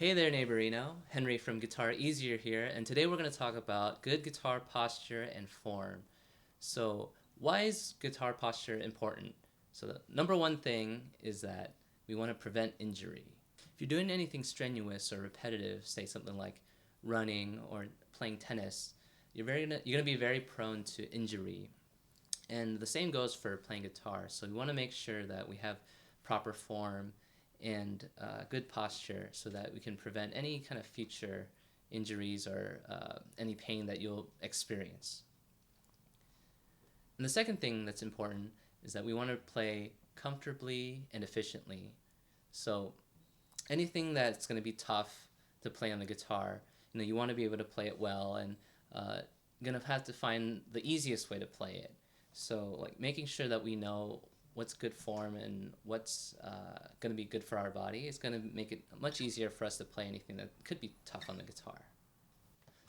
Hey there, neighborino. Henry from Guitar Easier here, and today we're going to talk about good guitar posture and form. So, why is guitar posture important? So, the number one thing is that we want to prevent injury. If you're doing anything strenuous or repetitive, say something like running or playing tennis, you're gonna be very prone to injury. And the same goes for playing guitar. So we want to make sure that we have proper form and good posture so that we can prevent any kind of future injuries or any pain that you'll experience. And the second thing that's important is that we want to play comfortably and efficiently. So anything that's going to be tough to play on the guitar, you want to be able to play it well, and going to have to find the easiest way to play it. So like making sure that we know what's good form and what's going to be good for our body is going to make it much easier for us to play anything that could be tough on the guitar.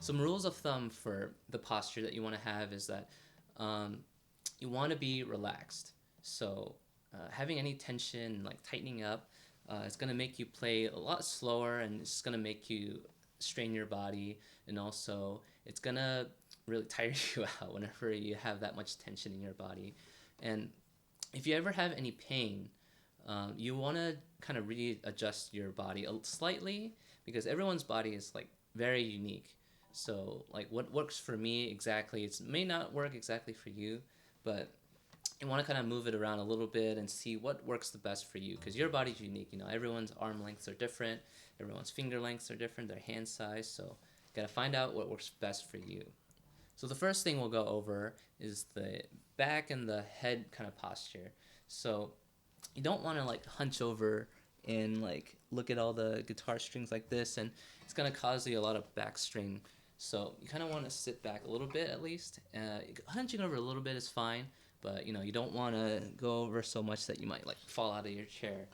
Some rules of thumb for the posture that you want to have is that um, you want to be relaxed. So having any tension, like tightening up, is going to make you play a lot slower, and it's going to make you strain your body, and also it's going to really tire you out whenever you have that much tension in your body. And if you ever have any pain, you want to kind of readjust your body slightly, because everyone's body is like very unique. So like what works for me exactly, it may not work exactly for you, but you want to kind of move it around a little bit and see what works the best for you, because your body's unique. Everyone's arm lengths are different, everyone's finger lengths are different, their hand size. So you got to find out what works best for you. So the first thing we'll go over is the back and the head kind of posture. So you don't want to like hunch over and like look at all the guitar strings like this, and it's going to cause you a lot of back strain. So you kind of want to sit back a little bit at least. Hunching over a little bit is fine, but you don't want to go over so much that you might like fall out of your chair.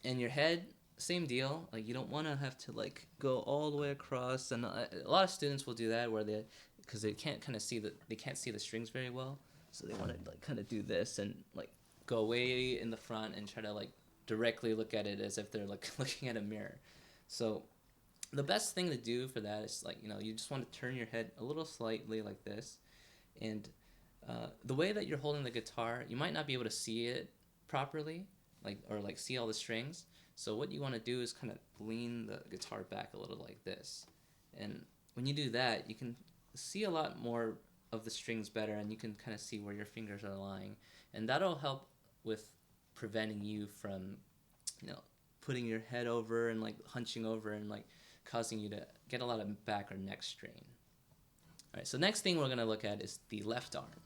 And your head, same deal. Like you don't want to have to like go all the way across, and a lot of students will do that where they, because they can't kind of see they can't see the strings very well, so they want to like kind of do this and like go way in the front and try to like directly look at it as if they're like looking at a mirror. So the best thing to do for that is like you just want to turn your head a little slightly like this, and the way that you're holding the guitar, you might not be able to see it properly, like or like see all the strings. So what you want to do is kind of lean the guitar back a little like this, and when you do that, you can see a lot more of the strings better, and you can kind of see where your fingers are lying, and that'll help with preventing you from, you know, putting your head over and like hunching over and like causing you to get a lot of back or neck strain. All right, so next thing we're gonna look at is the left arm.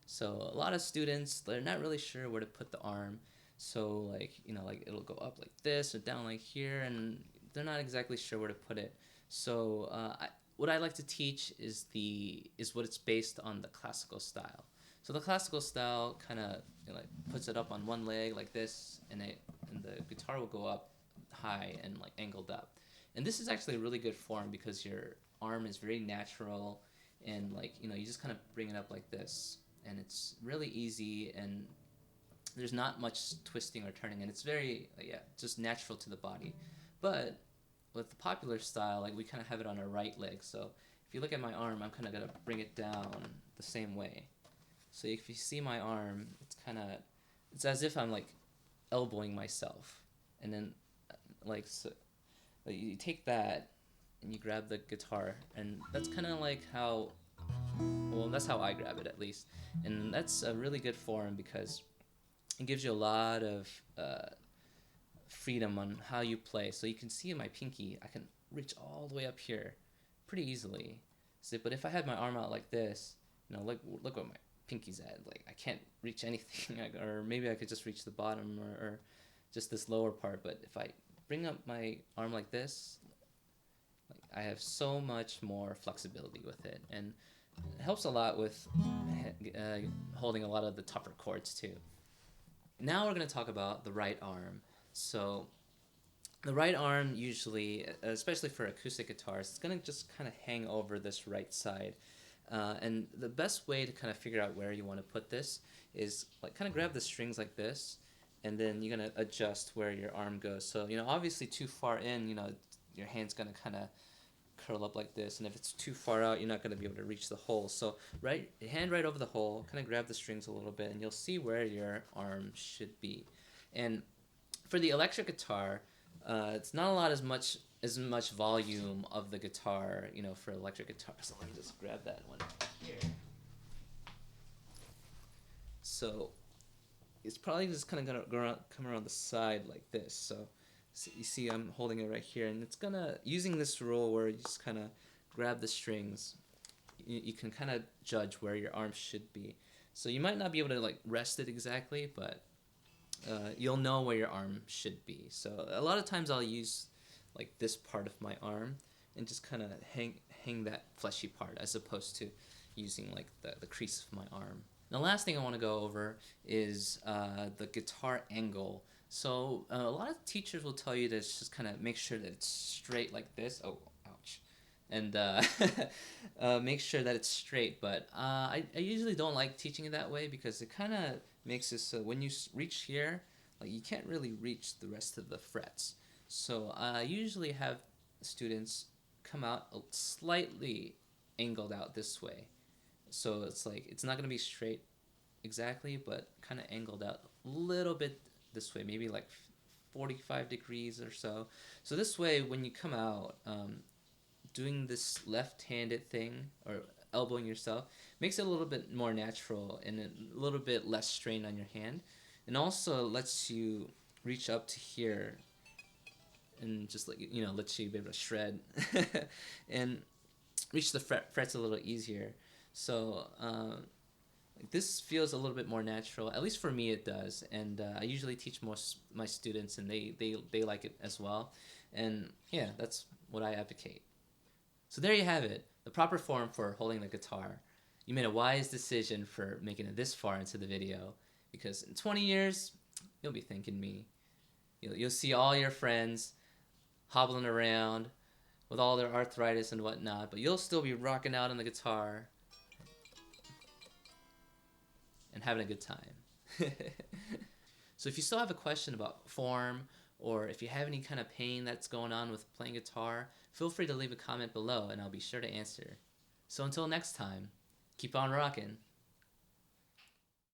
So a lot of students, they're not really sure where to put the arm. So like like it'll go up like this or down like here, and they're not exactly sure where to put it. So what I like to teach is what it's based on the classical style. So the classical style kind of like puts it up on one leg like this, and the guitar will go up high and like angled up. And this is actually a really good form because your arm is very natural, and like you just kind of bring it up like this, and it's really easy, and there's not much twisting or turning, and it's very yeah, just natural to the body. But with the popular style, like we kind of have it on our right leg. So if you look at my arm, I'm kind of gonna bring it down the same way. So if you see my arm, it's as if I'm like elbowing myself, and then like so, like, you take that and you grab the guitar, and that's kind of like how, well, that's how I grab it at least, and that's a really good form because it gives you a lot of freedom on how you play. So you can see in my pinky, I can reach all the way up here pretty easily. So, but if I had my arm out like this, look what my pinky's at. Like I can't reach anything, or maybe I could just reach the bottom, or just this lower part. But if I bring up my arm like this, like I have so much more flexibility with it, and it helps a lot with holding a lot of the tougher chords too. Now we're going to talk about the right arm. So the right arm usually, especially for acoustic guitars, it's going to just kind of hang over this right side. And the best way to kind of figure out where you want to put this is like kind of grab the strings like this, and then you're gonna adjust where your arm goes. So obviously too far in, your hand's gonna kind of curl up like this, and if it's too far out, you're not gonna be able to reach the hole. So hand right over the hole, kind of grab the strings a little bit, and you'll see where your arm should be. And for the electric guitar, it's not a lot as much volume of the guitar, for electric guitar. So let me just grab that one here. So it's probably just kind of gonna come around the side like this. So you see I'm holding it right here, and it's gonna, using this rule where you just kind of grab the strings, you can kind of judge where your arm should be. So you might not be able to like rest it exactly, but you'll know where your arm should be. So a lot of times I'll use like this part of my arm and just kind of hang that fleshy part, as opposed to using like the crease of my arm. The last thing I want to go over is the guitar angle. So a lot of teachers will tell you to just kind of make sure that it's straight like this. Oh, ouch. And make sure that it's straight. But I usually don't like teaching it that way, because it kind of makes it so when you reach here, like you can't really reach the rest of the frets. So I usually have students come out slightly angled out this way. So it's like, it's not going to be straight exactly, but kind of angled out a little bit this way, maybe like 45 degrees or so. So this way, when you come out, doing this left-handed thing, or elbowing yourself, makes it a little bit more natural and a little bit less strain on your hand. And also lets you reach up to here and just like, lets you be able to shred and reach the frets a little easier. So this feels a little bit more natural, at least for me it does. And I usually teach most my students, and they like it as well. And yeah, that's what I advocate. So there you have it, the proper form for holding the guitar. You made a wise decision for making it this far into the video, because in 20 years, you'll be thanking me. You'll see all your friends hobbling around with all their arthritis and whatnot, but you'll still be rocking out on the guitar and having a good time. So if you still have a question about form, or if you have any kind of pain that's going on with playing guitar, feel free to leave a comment below and I'll be sure to answer. So until next time, keep on rocking.